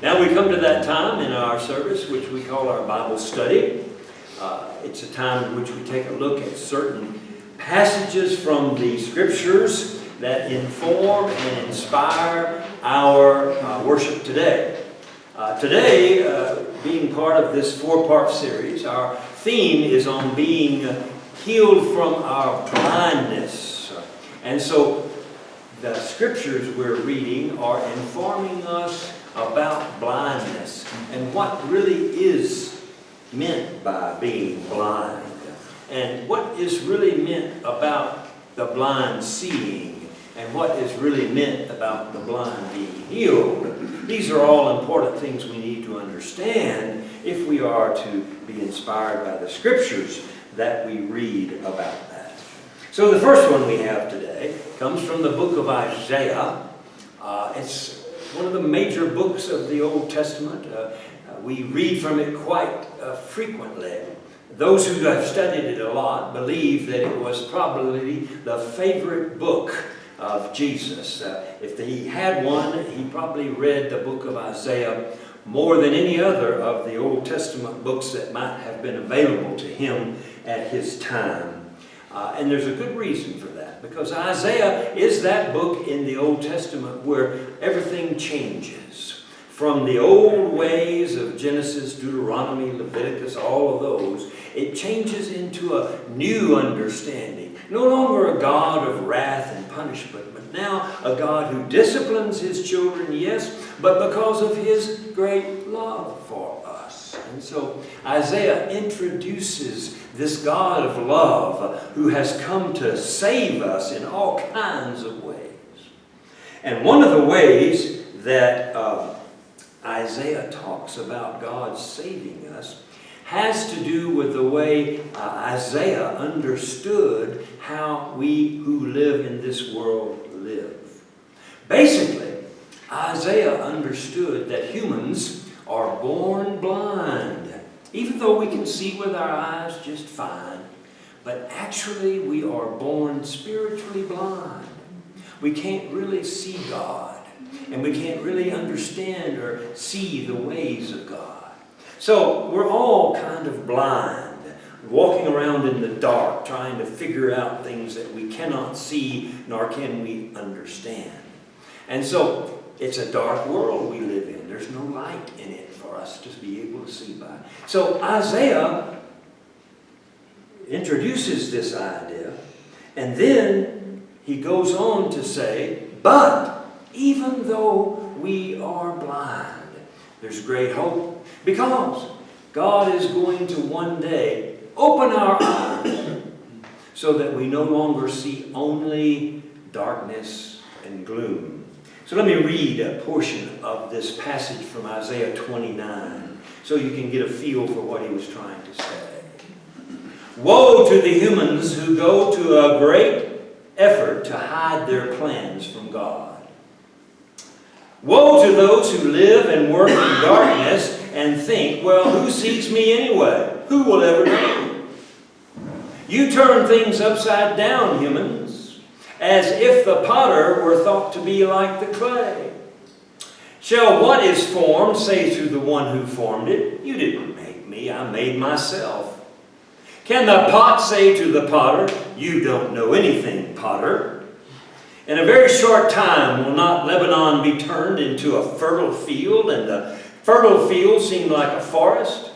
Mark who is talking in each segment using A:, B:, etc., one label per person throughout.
A: Now we come to that time in our service which we call our Bible study. It's a time in which we take a look at certain passages from the Scriptures that inform and inspire our worship today. Today, being part of this four-part series, our theme is on being healed from our blindness. And so the Scriptures we're reading are informing us about blindness and what really is meant by being blind, and what is really meant about the blind seeing, and what is really meant about the blind being healed. These are all important things we need to understand if we are to be inspired by the Scriptures that we read about that. So the first one we have today comes from the book of Isaiah. It's one of the major books of the Old Testament. We read from it quite frequently. Those who have studied it a lot believe that it was probably the favorite book of Jesus. If he had one, he probably read the book of Isaiah more than any other of the Old Testament books that might have been available to him at his time. And there's a good reason for that, because Isaiah is that book in the Old Testament where everything changes. From the old ways of Genesis, Deuteronomy, Leviticus, all of those, it changes into a new understanding. No longer a God of wrath and punishment, but now a God who disciplines his children, yes, but because of his great love for us. And so Isaiah introduces this God of love who has come to save us in all kinds of ways. And one of the ways that Isaiah talks about God saving us has to do with the way Isaiah understood how we who live in this world live. Basically, Isaiah understood that humans are born blind, even though we can see with our eyes just fine. But actually, we are born spiritually blind. We can't really see God, and we can't really understand or see the ways of God. So we're all kind of blind, walking around in the dark, trying to figure out things that we cannot see nor can we understand. And so it's a dark world we live in. There's no light in it for us to be able to see by. So Isaiah introduces this idea, and then he goes on to say, but even though we are blind, there's great hope, because God is going to one day open our eyes so that we no longer see only darkness and gloom. So let me read a portion of this passage from Isaiah 29 so you can get a feel for what he was trying to say. Woe to the humans who go to a great effort to hide their plans from God. Woe to those who live and work in darkness and think, well, who sees me anyway? Who will ever know? You turn things upside down, humans, as if the potter were thought to be like the clay. Shall what is formed say to the one who formed it, you didn't make me, I made myself? Can the pot say to the potter, you don't know anything, potter? In a very short time will not Lebanon be turned into a fertile field, and the fertile field seem like a forest?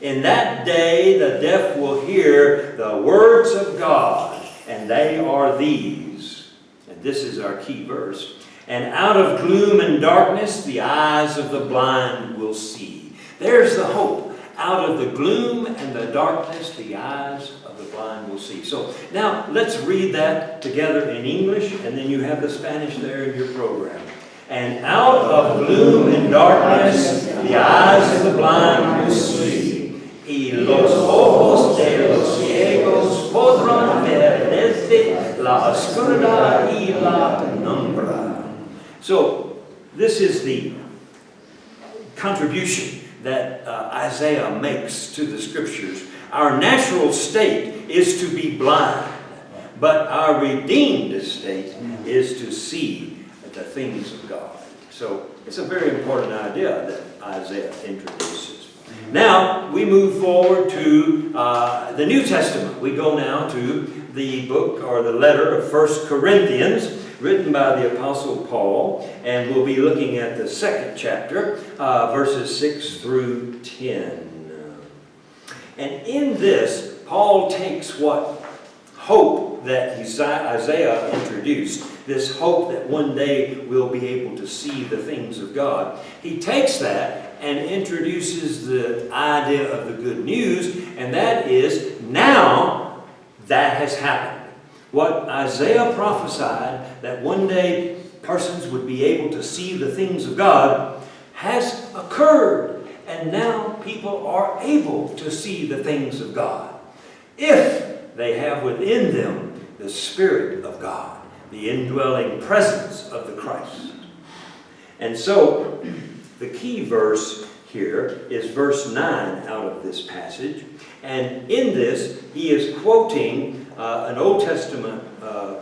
A: In that day the deaf will hear the words of God, and they are these. And this is our key verse. And out of gloom and darkness the eyes of the blind will see. There's the hope. Out of the gloom and the darkness the eyes of the blind will see. So now let's read that together in English, and then you have the Spanish there in your program. And out of gloom and darkness the eyes of the blind will see. Y los ojos de los ciegos podrán ver desde la oscuridad y la penumbra. So this is the contribution that Isaiah makes to the Scriptures. Our natural state is to be blind, but our redeemed state is to see the things of God. So it's a very important idea that Isaiah introduces. Now we move forward to the New Testament. We go now to the book or the letter of 1 Corinthians, written by the Apostle Paul, and we'll be looking at the second chapter, verses 6 through 10. And in this, Paul takes what hope that Isaiah introduced, this hope that one day we'll be able to see the things of God. He takes that and introduces the idea of the good news, and that is now that has happened. What Isaiah prophesied, that one day persons would be able to see the things of God, has occurred. And now people are able to see the things of God, if they have within them the Spirit of God, the indwelling presence of the Christ. And so, the key verse here is verse 9 out of this passage. And in this, he is quoting an Old Testament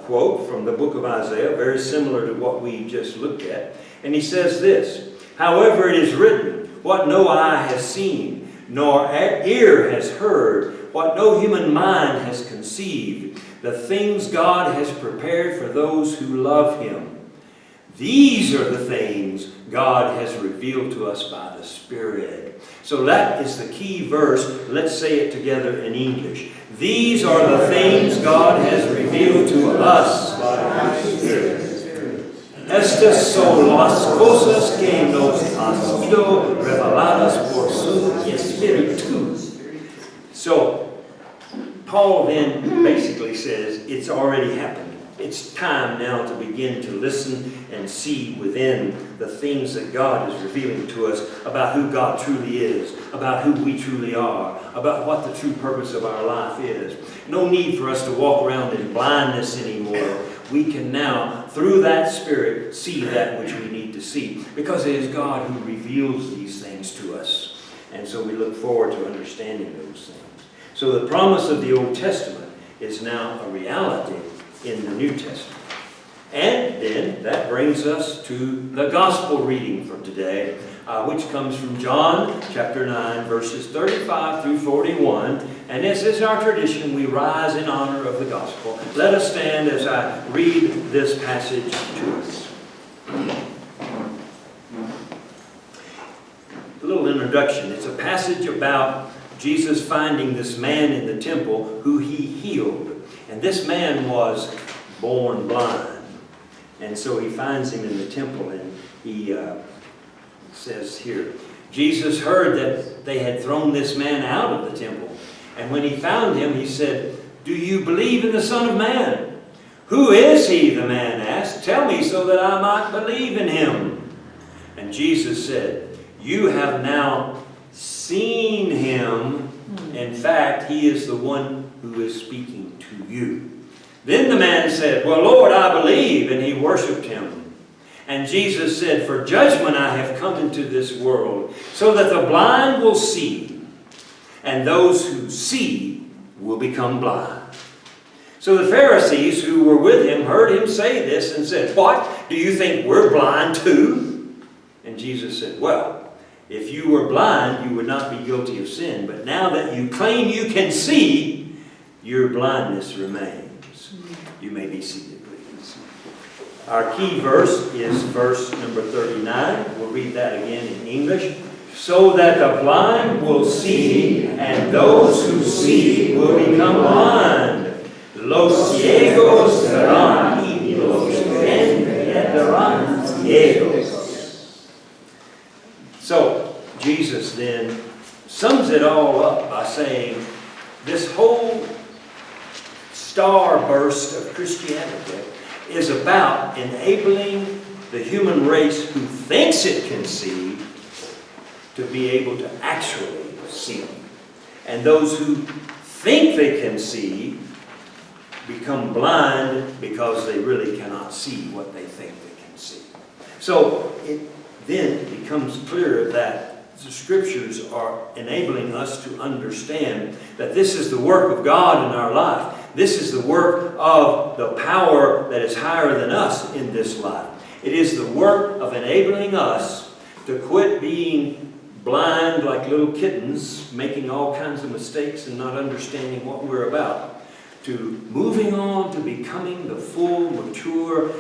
A: quote from the book of Isaiah, very similar to what we just looked at. And he says this, "However it is written, what no eye has seen, nor ear has heard, what no human mind has conceived, the things God has prepared for those who love Him. These are the things God has revealed to us by the Spirit." So that is the key verse. Let's say it together in English. These are the things God has revealed to us by His Spirit. Estas son las cosas que nos han sido reveladas por su Espíritu. So, Paul then basically says it's already happened. It's time now to begin to listen and see within the things that God is revealing to us about who God truly is, about who we truly are, about what the true purpose of our life is. No need for us to walk around in blindness anymore. We can now, through that Spirit, see that which we need to see, because it is God who reveals these things to us. And so we look forward to understanding those things. So the promise of the Old Testament is now a reality in the New Testament. And then that brings us to the Gospel reading for today, which comes from John chapter 9, verses 35 through 41. And as is our tradition, we rise in honor of the Gospel. Let us stand as I read this passage to us. A little introduction. It's a passage about Jesus finding this man in the temple who He healed. And this man was born blind. And so He finds him in the temple, and he says here, Jesus heard that they had thrown this man out of the temple. And when He found him, He said, "Do you believe in the Son of Man?" "Who is He?" the man asked. "Tell me so that I might believe in Him." And Jesus said, "You have now seen Him. In fact, He is the one who is speaking to you." Then the man said, "Well, Lord, I believe," and he worshipped Him. And Jesus said, "For judgment I have come into this world, so that the blind will see, and those who see will become blind." So the Pharisees who were with Him heard Him say this and said, "What? Do you think we're blind too?" And Jesus said, "Well, if you were blind, you would not be guilty of sin. But now that you claim you can see, your blindness remains." You may be seated, please. Our key verse is verse number 39. We'll read that again in English. "So that the blind will see, and those who see will become blind. Los ciegos verán, y los que quedarán ciegos." So, Jesus then sums it all up by saying this whole starburst of Christianity is about enabling the human race who thinks it can see to be able to actually see. And those who think they can see become blind because they really cannot see what they think they can see. So it then becomes clear that the Scriptures are enabling us to understand that this is the work of God in our life. This is the work of the power that is higher than us in this life. It is the work of enabling us to quit being blind like little kittens, making all kinds of mistakes and not understanding what we're about, to moving on to becoming the full, mature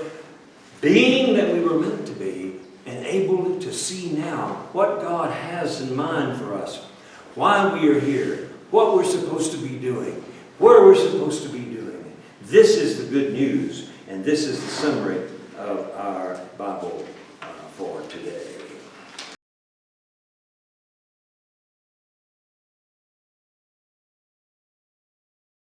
A: being that we were meant to be, and able to see now what God has in mind for us, why we are here, what we're supposed to be doing, where we're supposed to be doing. This is the good news, and this is the summary of our Bible for today.